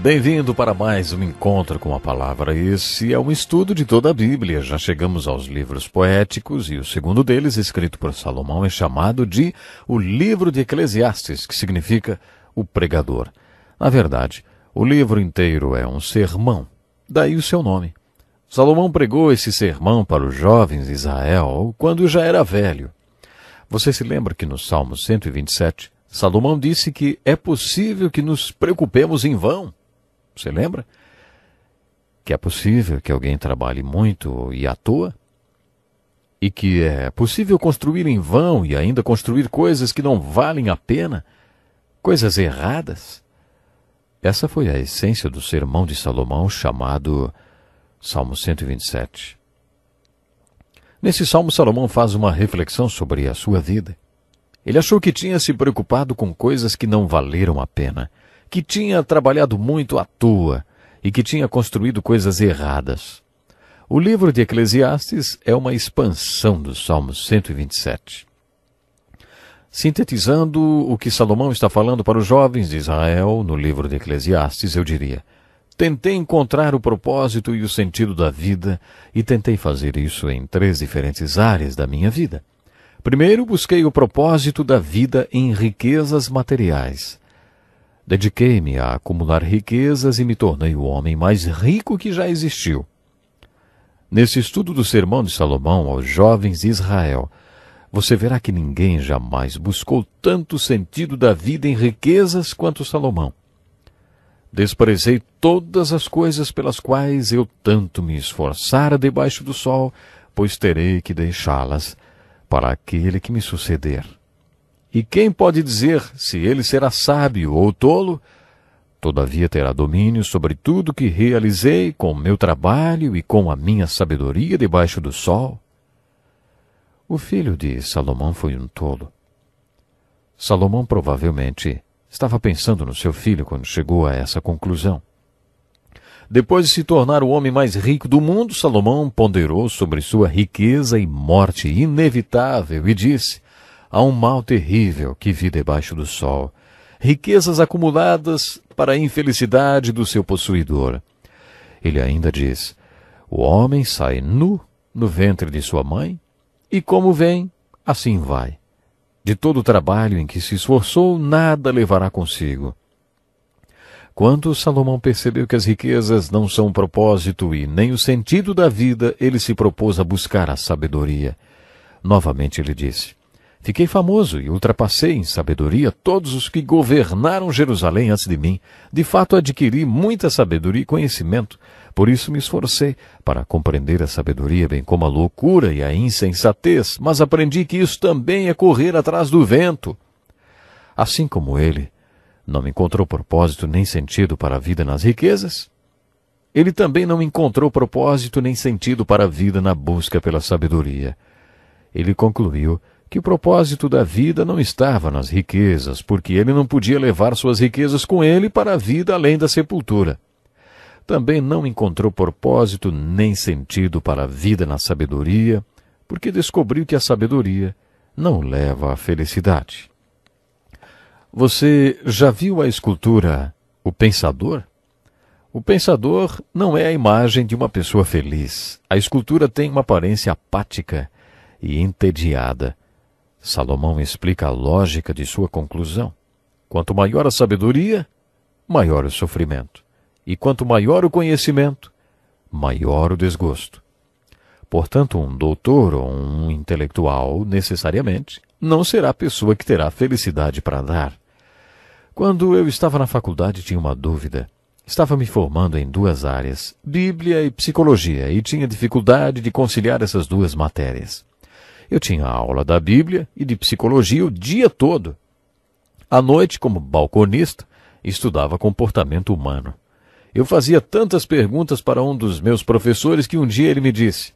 Bem-vindo para mais um encontro com a palavra. Esse é um estudo de toda a Bíblia. Já chegamos aos livros poéticos e o segundo deles, escrito por Salomão, é chamado de o livro de Eclesiastes, que significa o pregador. Na verdade, o livro inteiro é um sermão, daí o seu nome. Salomão pregou esse sermão para os jovens de Israel quando já era velho. Você se lembra que no Salmo 127, Salomão disse que é possível que nos preocupemos em vão? Você lembra? Que é possível que alguém trabalhe muito e à toa? E que é possível construir em vão e ainda construir coisas que não valem a pena? Coisas erradas? Essa foi a essência do sermão de Salomão chamado Salmo 127. Nesse salmo, Salomão faz uma reflexão sobre a sua vida. Ele achou que tinha se preocupado com coisas que não valeram a pena, que tinha trabalhado muito à toa e que tinha construído coisas erradas. O livro de Eclesiastes é uma expansão do Salmo 127. Sintetizando o que Salomão está falando para os jovens de Israel no livro de Eclesiastes, eu diria: tentei encontrar o propósito e o sentido da vida e tentei fazer isso em 3 diferentes áreas da minha vida. Primeiro, busquei o propósito da vida em riquezas materiais. Dediquei-me a acumular riquezas e me tornei o homem mais rico que já existiu. Nesse estudo do sermão de Salomão aos jovens de Israel, você verá que ninguém jamais buscou tanto sentido da vida em riquezas quanto Salomão. Desprezei todas as coisas pelas quais eu tanto me esforçara debaixo do sol, pois terei que deixá-las para aquele que me suceder. E quem pode dizer se ele será sábio ou tolo? Todavia terá domínio sobre tudo que realizei com o meu trabalho e com a minha sabedoria debaixo do sol. O filho de Salomão foi um tolo. Salomão provavelmente estava pensando no seu filho quando chegou a essa conclusão. Depois de se tornar o homem mais rico do mundo, Salomão ponderou sobre sua riqueza e morte inevitável e disse: há um mal terrível que vi debaixo do sol, riquezas acumuladas para a infelicidade do seu possuidor. Ele ainda diz: o homem sai nu no ventre de sua mãe, e como vem, assim vai. De todo o trabalho em que se esforçou, nada levará consigo. Quando Salomão percebeu que as riquezas não são o propósito e nem o sentido da vida, ele se propôs a buscar a sabedoria. Novamente ele disse: fiquei famoso e ultrapassei em sabedoria todos os que governaram Jerusalém antes de mim. De fato, adquiri muita sabedoria e conhecimento. Por isso me esforcei para compreender a sabedoria, bem como a loucura e a insensatez. Mas aprendi que isso também é correr atrás do vento. Assim como ele não encontrou propósito nem sentido para a vida nas riquezas, ele também não encontrou propósito nem sentido para a vida na busca pela sabedoria. Ele concluiu que o propósito da vida não estava nas riquezas, porque ele não podia levar suas riquezas com ele para a vida além da sepultura. Também não encontrou propósito nem sentido para a vida na sabedoria, porque descobriu que a sabedoria não leva à felicidade. Você já viu a escultura O Pensador? O pensador não é a imagem de uma pessoa feliz. A escultura tem uma aparência apática e entediada. Salomão explica a lógica de sua conclusão. Quanto maior a sabedoria, maior o sofrimento. E quanto maior o conhecimento, maior o desgosto. Portanto, um doutor ou um intelectual, necessariamente, não será a pessoa que terá felicidade para dar. Quando eu estava na faculdade, tinha uma dúvida. Estava me formando em 2 áreas, Bíblia e Psicologia, e tinha dificuldade de conciliar essas 2 matérias. Eu tinha aula da Bíblia e de Psicologia o dia todo. À noite, como balconista, estudava comportamento humano. Eu fazia tantas perguntas para um dos meus professores que um dia ele me disse: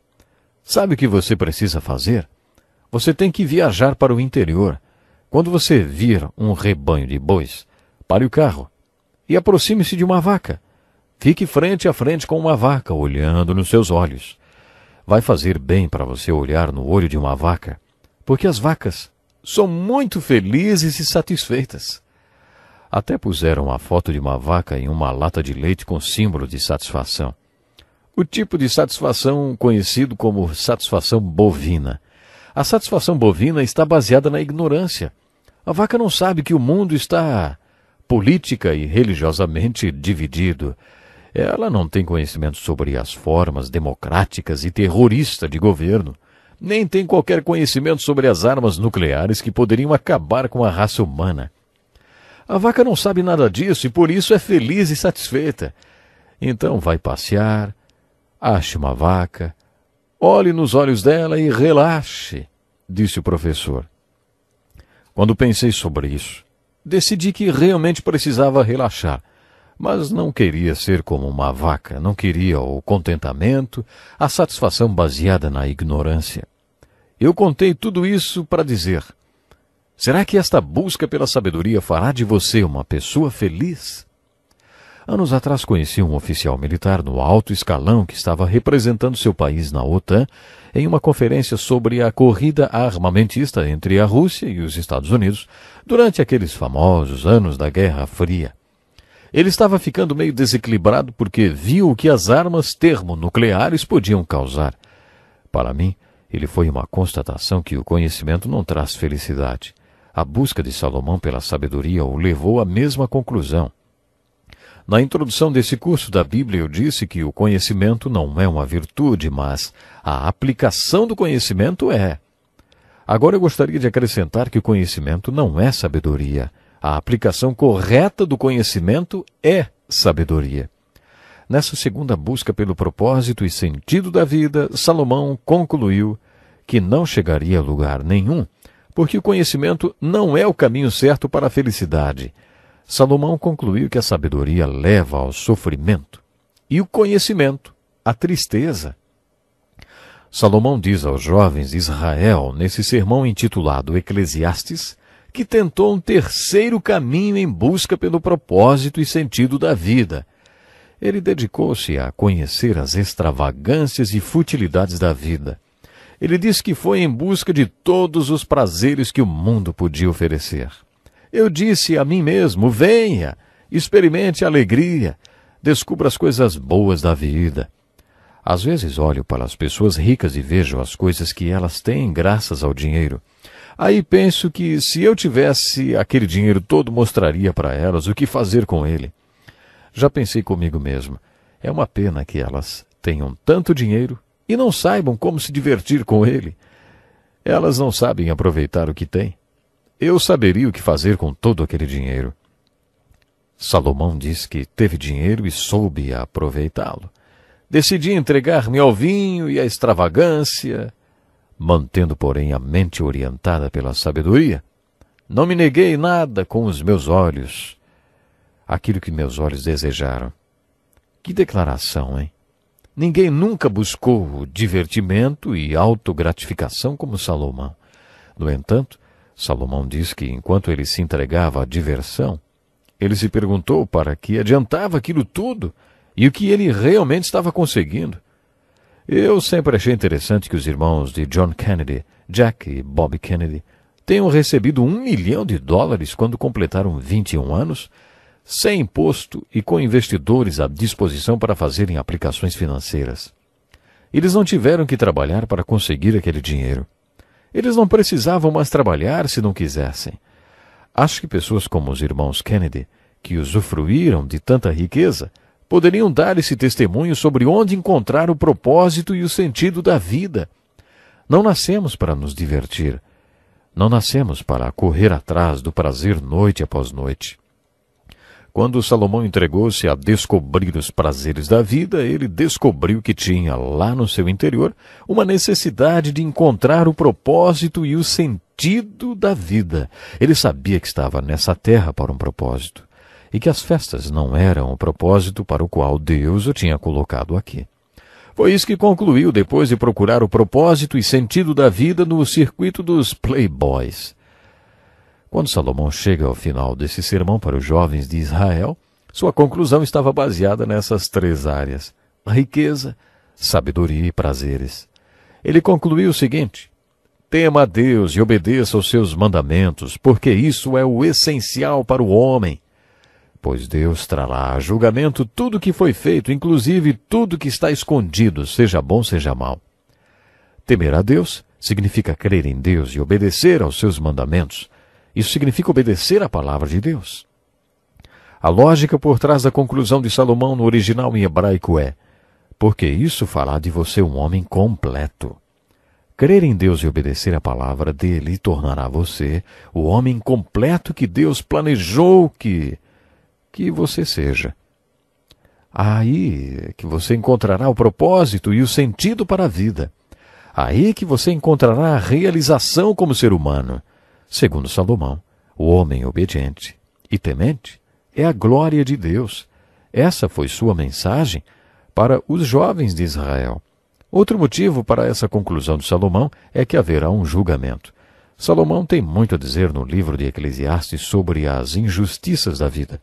sabe o que você precisa fazer? Você tem que viajar para o interior. Quando você vir um rebanho de bois, pare o carro e aproxime-se de uma vaca. Fique frente a frente com uma vaca, olhando nos seus olhos. Vai fazer bem para você olhar no olho de uma vaca, porque as vacas são muito felizes e satisfeitas. Até puseram a foto de uma vaca em uma lata de leite com símbolo de satisfação. O tipo de satisfação conhecido como satisfação bovina. A satisfação bovina está baseada na ignorância. A vaca não sabe que o mundo está política e religiosamente dividido. Ela não tem conhecimento sobre as formas democráticas e terroristas de governo, nem tem qualquer conhecimento sobre as armas nucleares que poderiam acabar com a raça humana. A vaca não sabe nada disso e por isso é feliz e satisfeita. Então vai passear, ache uma vaca, olhe nos olhos dela e relaxe, disse o professor. Quando pensei sobre isso, decidi que realmente precisava relaxar, mas não queria ser como uma vaca, não queria o contentamento, a satisfação baseada na ignorância. Eu contei tudo isso para dizer: será que esta busca pela sabedoria fará de você uma pessoa feliz? Anos atrás conheci um oficial militar no alto escalão que estava representando seu país na OTAN em uma conferência sobre a corrida armamentista entre a Rússia e os Estados Unidos durante aqueles famosos anos da Guerra Fria. Ele estava ficando meio desequilibrado porque viu o que as armas termonucleares podiam causar. Para mim, ele foi uma constatação que o conhecimento não traz felicidade. A busca de Salomão pela sabedoria o levou à mesma conclusão. Na introdução desse curso da Bíblia eu disse que o conhecimento não é uma virtude, mas a aplicação do conhecimento é. Agora eu gostaria de acrescentar que o conhecimento não é sabedoria. A aplicação correta do conhecimento é sabedoria. Nessa segunda busca pelo propósito e sentido da vida, Salomão concluiu que não chegaria a lugar nenhum, porque o conhecimento não é o caminho certo para a felicidade. Salomão concluiu que a sabedoria leva ao sofrimento e o conhecimento à tristeza. Salomão diz aos jovens de Israel, nesse sermão intitulado Eclesiastes, que tentou um terceiro caminho em busca pelo propósito e sentido da vida. Ele dedicou-se a conhecer as extravagâncias e futilidades da vida. Ele disse que foi em busca de todos os prazeres que o mundo podia oferecer. Eu disse a mim mesmo: venha, experimente a alegria, descubra as coisas boas da vida. Às vezes olho para as pessoas ricas e vejo as coisas que elas têm graças ao dinheiro. Aí penso que se eu tivesse aquele dinheiro todo, mostraria para elas o que fazer com ele. Já pensei comigo mesmo, é uma pena que elas tenham tanto dinheiro e não saibam como se divertir com ele. Elas não sabem aproveitar o que têm. Eu saberia o que fazer com todo aquele dinheiro. Salomão diz que teve dinheiro e soube aproveitá-lo. Decidi entregar-me ao vinho e à extravagância, mantendo, porém, a mente orientada pela sabedoria. Não me neguei nada com os meus olhos, aquilo que meus olhos desejaram. Que declaração, hein? Ninguém nunca buscou divertimento e autogratificação como Salomão. No entanto, Salomão diz que, enquanto ele se entregava à diversão, ele se perguntou para que adiantava aquilo tudo e o que ele realmente estava conseguindo. Eu sempre achei interessante que os irmãos de John Kennedy, Jack e Bob Kennedy, tenham recebido $1 milhão quando completaram 21 anos, sem imposto e com investidores à disposição para fazerem aplicações financeiras. Eles não tiveram que trabalhar para conseguir aquele dinheiro. Eles não precisavam mais trabalhar se não quisessem. Acho que pessoas como os irmãos Kennedy, que usufruíram de tanta riqueza, poderiam dar esse testemunho sobre onde encontrar o propósito e o sentido da vida. Não nascemos para nos divertir. Não nascemos para correr atrás do prazer noite após noite. Quando Salomão entregou-se a descobrir os prazeres da vida, ele descobriu que tinha lá no seu interior uma necessidade de encontrar o propósito e o sentido da vida. Ele sabia que estava nessa terra para um propósito e que as festas não eram o propósito para o qual Deus o tinha colocado aqui. Foi isso que concluiu depois de procurar o propósito e sentido da vida no circuito dos playboys. Quando Salomão chega ao final desse sermão para os jovens de Israel, sua conclusão estava baseada nessas 3 áreas: riqueza, sabedoria e prazeres. Ele concluiu o seguinte: tema a Deus e obedeça aos seus mandamentos, porque isso é o essencial para o homem. pois Deus trará a julgamento tudo o que foi feito, inclusive tudo que está escondido, seja bom, seja mal. Temer a Deus significa crer em Deus e obedecer aos seus mandamentos. Isso significa obedecer à palavra de Deus. A lógica por trás da conclusão de Salomão no original em hebraico é: porque isso fará de você um homem completo. Crer em Deus e obedecer à palavra dele tornará você o homem completo que Deus planejou que você seja. Aí que você encontrará o propósito e o sentido para a vida. Aí que você encontrará a realização como ser humano. Segundo Salomão, o homem obediente e temente é a glória de Deus. Essa foi sua mensagem para os jovens de Israel. Outro motivo para essa conclusão de Salomão é que haverá um julgamento. Salomão tem muito a dizer no livro de Eclesiastes sobre as injustiças da vida.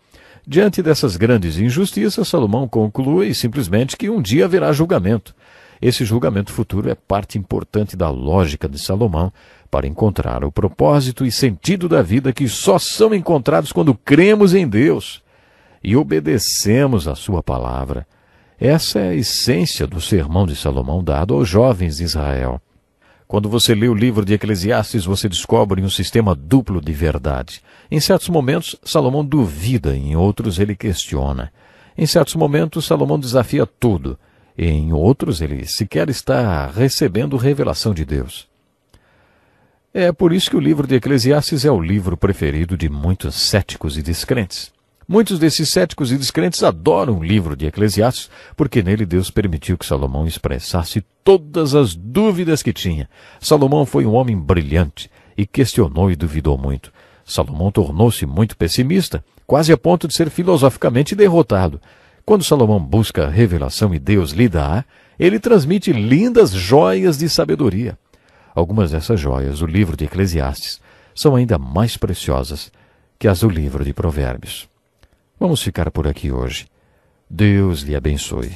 Diante dessas grandes injustiças, Salomão conclui simplesmente que um dia haverá julgamento. Esse julgamento futuro é parte importante da lógica de Salomão para encontrar o propósito e sentido da vida que só são encontrados quando cremos em Deus e obedecemos a sua palavra. Essa é a essência do sermão de Salomão dado aos jovens de Israel. Quando você lê o livro de Eclesiastes, você descobre um sistema duplo de verdade. Em certos momentos, Salomão duvida, em outros ele questiona. Em certos momentos, Salomão desafia tudo, e em outros ele sequer está recebendo revelação de Deus. É por isso que o livro de Eclesiastes é o livro preferido de muitos céticos e descrentes. Muitos desses céticos e descrentes adoram o livro de Eclesiastes, porque nele Deus permitiu que Salomão expressasse todas as dúvidas que tinha. Salomão foi um homem brilhante e questionou e duvidou muito. Salomão tornou-se muito pessimista, quase a ponto de ser filosoficamente derrotado. Quando Salomão busca a revelação e Deus lhe dá, ele transmite lindas joias de sabedoria. Algumas dessas joias do livro de Eclesiastes são ainda mais preciosas que as do livro de Provérbios. Vamos ficar por aqui hoje. Deus lhe abençoe.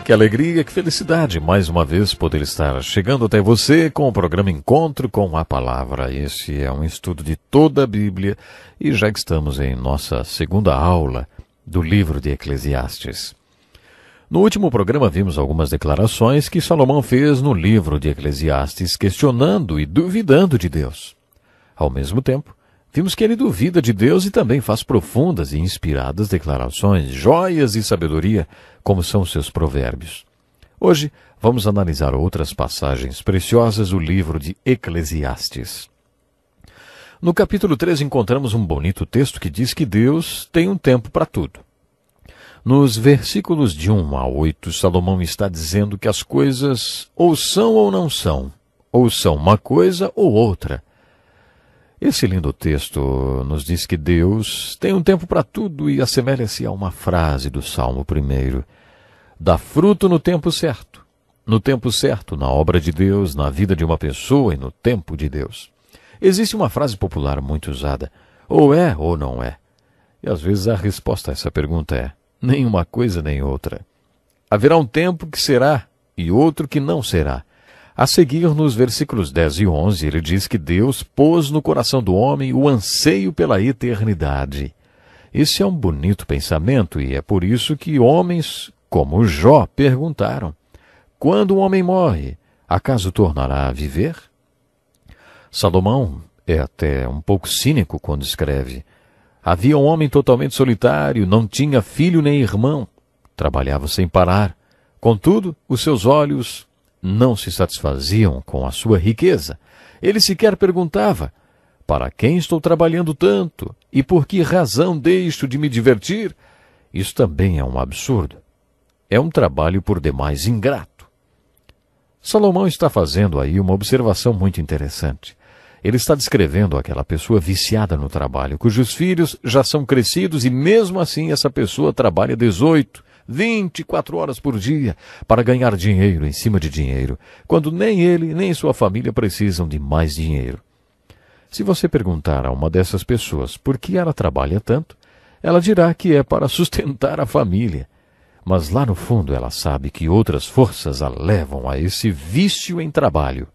Que alegria, que felicidade, mais uma vez poder estar chegando até você com o programa Encontro com a Palavra. Esse é um estudo de toda a Bíblia e já estamos em nossa segunda aula do livro de Eclesiastes. No último programa vimos algumas declarações que Salomão fez no livro de Eclesiastes, questionando e duvidando de Deus. Ao mesmo tempo, vimos que ele duvida de Deus e também faz profundas e inspiradas declarações, joias de sabedoria, como são seus provérbios. Hoje, vamos analisar outras passagens preciosas do livro de Eclesiastes. No capítulo 3 encontramos um bonito texto que diz que Deus tem um tempo para tudo. Nos versículos de 1 a 8, Salomão está dizendo que as coisas ou são ou são uma coisa ou outra. Esse lindo texto nos diz que Deus tem um tempo para tudo e assemelha-se a uma frase do Salmo 1. Dá fruto no tempo certo. No tempo certo, na obra de Deus, na vida de uma pessoa e no tempo de Deus. Existe uma frase popular muito usada, ou é ou não é. E às vezes a resposta a essa pergunta é: nem uma coisa nem outra. Haverá um tempo que será e outro que não será. A seguir, nos versículos 10 e 11, ele diz que Deus pôs no coração do homem o anseio pela eternidade. Esse é um bonito pensamento e é por isso que homens como Jó perguntaram: quando um homem morre, acaso tornará a viver? Salomão é até um pouco cínico quando escreve: havia um homem totalmente solitário, não tinha filho nem irmão, trabalhava sem parar. Contudo, os seus olhos não se satisfaziam com a sua riqueza. Ele sequer perguntava: para quem estou trabalhando tanto? E por que razão deixo de me divertir? Isso também é um absurdo. É um trabalho por demais ingrato. Salomão está fazendo aí uma observação muito interessante. Ele está descrevendo aquela pessoa viciada no trabalho, cujos filhos já são crescidos e mesmo assim essa pessoa trabalha 18, 24 horas por dia para ganhar dinheiro em cima de dinheiro, quando nem ele nem sua família precisam de mais dinheiro. Se você perguntar a uma dessas pessoas por que ela trabalha tanto, ela dirá que é para sustentar a família. mas lá no fundo ela sabe que outras forças a levam a esse vício em trabalho.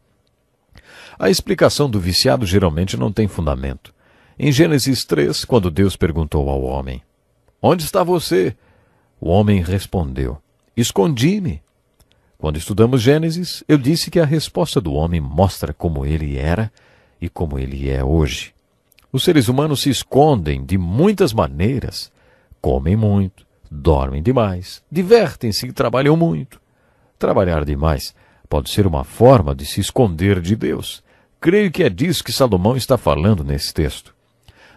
A explicação do viciado geralmente não tem fundamento. Em Gênesis 3, quando Deus perguntou ao homem: "Onde está você?", o homem respondeu: "Escondi-me". Quando estudamos Gênesis, eu disse que a resposta do homem mostra como ele era e como ele é hoje. Os seres humanos se escondem de muitas maneiras. Comem muito, dormem demais, divertem-se e trabalham muito. Trabalhar demais pode ser uma forma de se esconder de Deus. Creio que é disso que Salomão está falando nesse texto.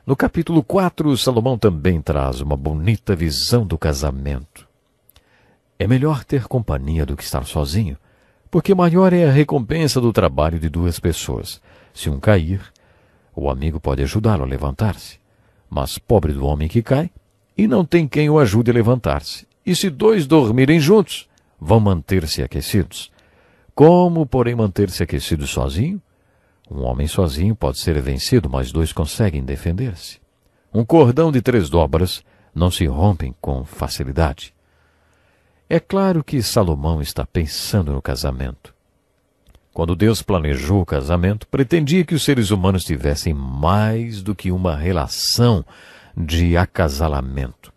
No capítulo 4, Salomão também traz uma bonita visão do casamento. É melhor ter companhia do que estar sozinho, porque maior é a recompensa do trabalho de duas pessoas. Se um cair, o amigo pode ajudá-lo a levantar-se, mas pobre do homem que cai, e não tem quem o ajude a levantar-se. E se dois dormirem juntos, vão manter-se aquecidos. Como, porém, manter-se aquecido sozinho? Um homem sozinho pode ser vencido, mas dois conseguem defender-se. Um cordão de 3 dobras não se rompem com facilidade. É claro que Salomão está pensando no casamento. Quando Deus planejou o casamento, pretendia que os seres humanos tivessem mais do que uma relação de acasalamento.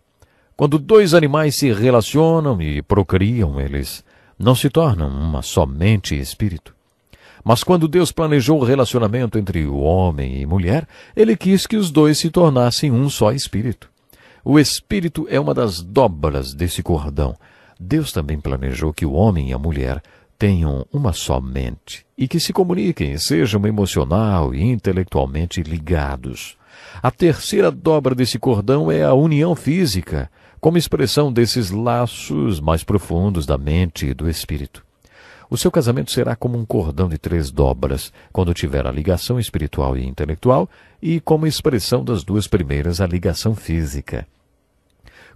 Quando 2 animais se relacionam e procriam, eles não se tornam uma só mente e espírito. Mas quando Deus planejou o relacionamento entre o homem e mulher, ele quis que os dois se tornassem um só espírito. O espírito é uma das dobras desse cordão. Deus também planejou que o homem e a mulher tenham uma só mente e que se comuniquem e sejam emocional e intelectualmente ligados. A terceira dobra desse cordão é a união física, como expressão desses laços mais profundos da mente e do espírito. O seu casamento será como um cordão de 3 dobras, quando tiver a ligação espiritual e intelectual, e como expressão das 2 primeiras, a ligação física.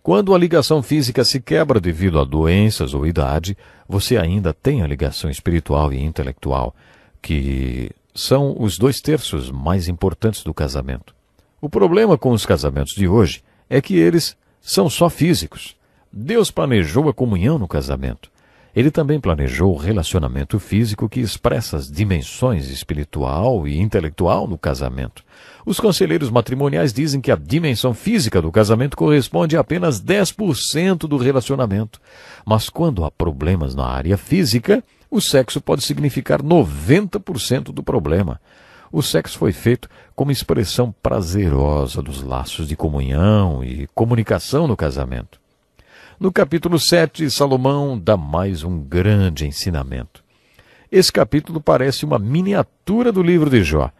Quando a ligação física se quebra devido a doenças ou idade, você ainda tem a ligação espiritual e intelectual, que são os 2/3 mais importantes do casamento. O problema com os casamentos de hoje é que eles são só físicos. Deus planejou a comunhão no casamento. Ele também planejou o relacionamento físico que expressa as dimensões espiritual e intelectual no casamento. Os conselheiros matrimoniais dizem que a dimensão física do casamento corresponde a apenas 10% do relacionamento. Mas quando há problemas na área física, o sexo pode significar 90% do problema. O sexo foi feito como expressão prazerosa dos laços de comunhão e comunicação no casamento. No capítulo 7, Salomão dá mais um grande ensinamento. Esse capítulo parece uma miniatura do livro de Jó.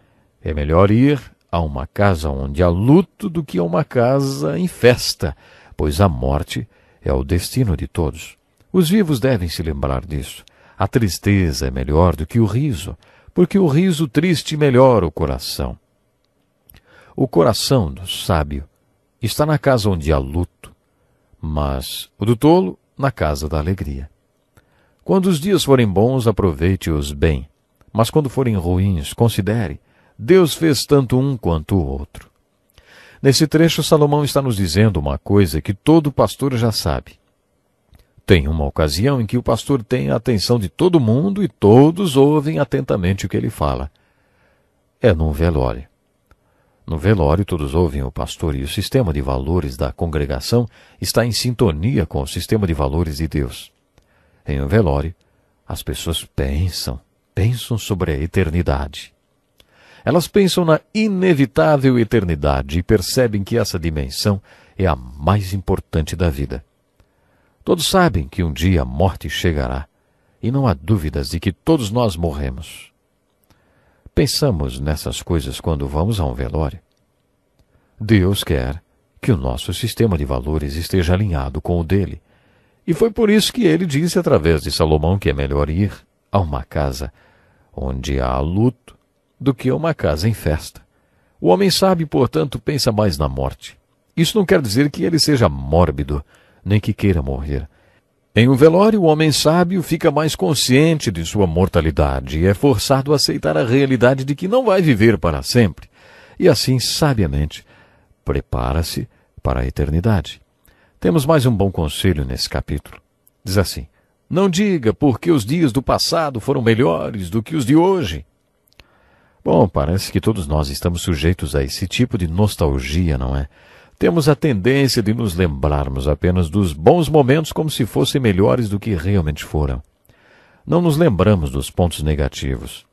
É melhor ir a uma casa onde há luto do que a uma casa em festa, pois a morte é o destino de todos. Os vivos devem se lembrar disso. A tristeza é melhor do que o riso, porque o riso triste melhora o coração. O coração do sábio está na casa onde há luto, mas o do tolo na casa da alegria. Quando os dias forem bons, aproveite-os bem, mas quando forem ruins, considere, Deus fez tanto um quanto o outro. Nesse trecho, Salomão está nos dizendo uma coisa que todo pastor já sabe. Tem uma ocasião em que o pastor tem a atenção de todo mundo e todos ouvem atentamente o que ele fala. É num velório. No velório, todos ouvem o pastor e o sistema de valores da congregação está em sintonia com o sistema de valores de Deus. Em um velório, as pessoas pensam sobre a eternidade. Elas pensam na inevitável eternidade e percebem que essa dimensão é a mais importante da vida. Todos sabem que um dia a morte chegará, e não há dúvidas de que todos nós morremos. Pensamos nessas coisas quando vamos a um velório. Deus quer que o nosso sistema de valores esteja alinhado com o dele. E foi por isso que ele disse através de Salomão que é melhor ir a uma casa onde há luto do que a uma casa em festa. O homem sábio, portanto, pensa mais na morte. Isso não quer dizer que ele seja mórbido, nem que queira morrer. Em um velório, o homem sábio fica mais consciente de sua mortalidade e é forçado a aceitar a realidade de que não vai viver para sempre. E assim, sabiamente, prepara-se para a eternidade. Temos mais um bom conselho nesse capítulo. Diz assim: não diga porque os dias do passado foram melhores do que os de hoje. Bom, parece que todos nós estamos sujeitos a esse tipo de nostalgia, não é? Temos a tendência de nos lembrarmos apenas dos bons momentos como se fossem melhores do que realmente foram. Não nos lembramos dos pontos negativos.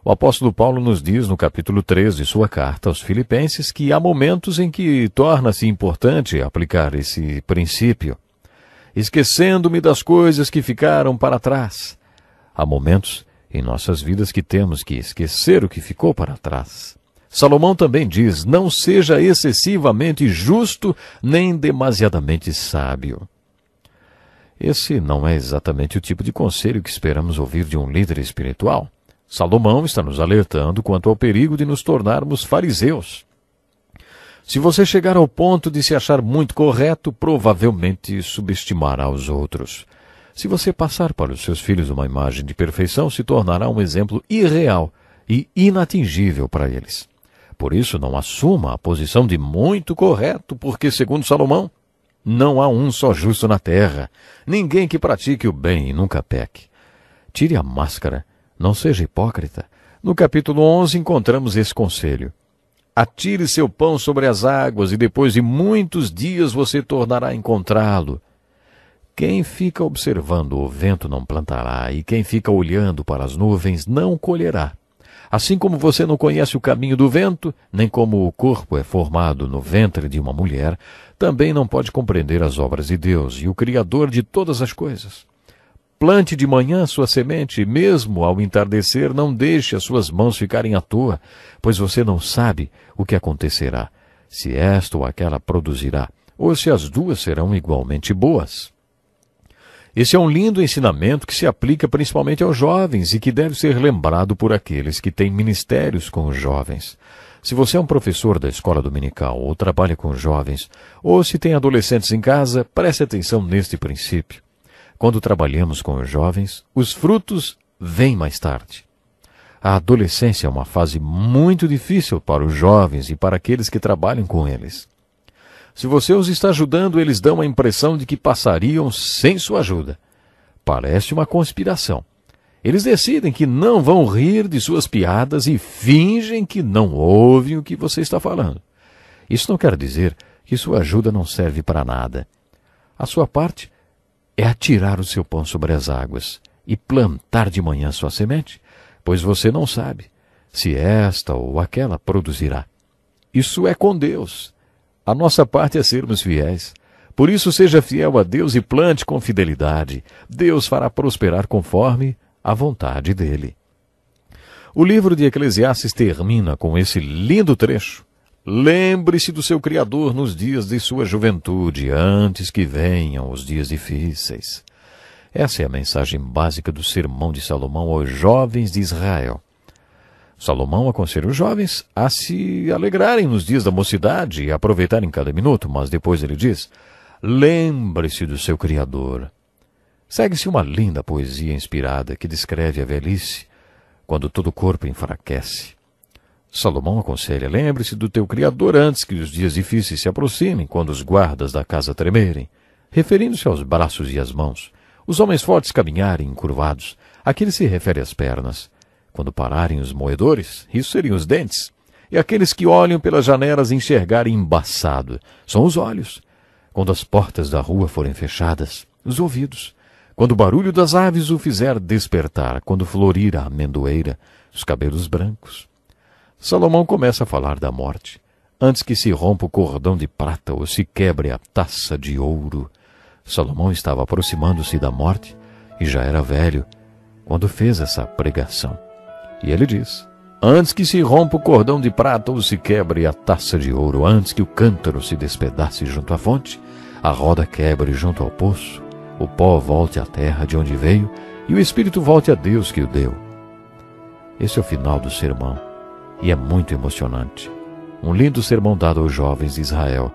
O apóstolo Paulo nos diz no capítulo 3 de sua carta aos Filipenses que há momentos em que torna-se importante aplicar esse princípio. Esquecendo-me das coisas que ficaram para trás. Há momentos em nossas vidas que temos que esquecer o que ficou para trás. Salomão também diz: não seja excessivamente justo nem demasiadamente sábio. Esse não é exatamente o tipo de conselho que esperamos ouvir de um líder espiritual. Salomão está nos alertando quanto ao perigo de nos tornarmos fariseus. Se você chegar ao ponto de se achar muito correto, provavelmente subestimará os outros. Se você passar para os seus filhos uma imagem de perfeição, se tornará um exemplo irreal e inatingível para eles. Por isso, não assuma a posição de muito correto, porque, segundo Salomão, não há um só justo na terra, ninguém que pratique o bem e nunca peque. Tire a máscara, não seja hipócrita. No capítulo 11 encontramos esse conselho. Atire seu pão sobre as águas e depois de muitos dias você tornará a encontrá-lo. Quem fica observando o vento não plantará e quem fica olhando para as nuvens não colherá. Assim como você não conhece o caminho do vento, nem como o corpo é formado no ventre de uma mulher, também não pode compreender as obras de Deus e o Criador de todas as coisas. Plante de manhã sua semente e mesmo ao entardecer não deixe as suas mãos ficarem à toa, pois você não sabe o que acontecerá, se esta ou aquela produzirá, ou se as duas serão igualmente boas. Esse é um lindo ensinamento que se aplica principalmente aos jovens e que deve ser lembrado por aqueles que têm ministérios com os jovens. Se você é um professor da escola dominical ou trabalha com jovens, ou se tem adolescentes em casa, preste atenção neste princípio. Quando trabalhamos com os jovens, os frutos vêm mais tarde. A adolescência é uma fase muito difícil para os jovens e para aqueles que trabalham com eles. Se você os está ajudando, eles dão a impressão de que passariam sem sua ajuda. Parece uma conspiração. Eles decidem que não vão rir de suas piadas e fingem que não ouvem o que você está falando. Isso não quer dizer que sua ajuda não serve para nada. A sua parte é atirar o seu pão sobre as águas e plantar de manhã sua semente, pois você não sabe se esta ou aquela produzirá. Isso é com Deus. A nossa parte é sermos fiéis. Por isso, seja fiel a Deus e plante com fidelidade. Deus fará prosperar conforme a vontade dele. O livro de Eclesiastes termina com esse lindo trecho. Lembre-se do seu Criador nos dias de sua juventude, antes que venham os dias difíceis. Essa é a mensagem básica do sermão de Salomão aos jovens de Israel. Salomão aconselha os jovens a se alegrarem nos dias da mocidade e aproveitarem cada minuto, mas depois ele diz: lembre-se do seu Criador. Segue-se uma linda poesia inspirada que descreve a velhice, quando todo o corpo enfraquece. Salomão aconselha: lembre-se do teu Criador antes que os dias difíceis se aproximem, quando os guardas da casa tremerem, referindo-se aos braços e às mãos, os homens fortes caminharem encurvados, aquele se refere às pernas. Quando pararem os moedores, isso seriam os dentes. E aqueles que olham pelas janelas enxergarem embaçado, são os olhos. Quando as portas da rua forem fechadas, os ouvidos. Quando o barulho das aves o fizer despertar, quando florir a amendoeira, os cabelos brancos. Salomão começa a falar da morte, antes que se rompa o cordão de prata ou se quebre a taça de ouro. Salomão estava aproximando-se da morte e já era velho quando fez essa pregação. E ele diz: antes que se rompa o cordão de prata ou se quebre a taça de ouro, antes que o cântaro se despedace junto à fonte, a roda quebre junto ao poço, o pó volte à terra de onde veio e o espírito volte a Deus que o deu. Esse é o final do sermão e é muito emocionante. Um lindo sermão dado aos jovens de Israel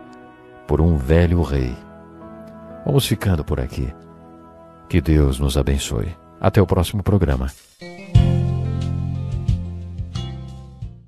por um velho rei. Vamos ficando por aqui. Que Deus nos abençoe. Até o próximo programa.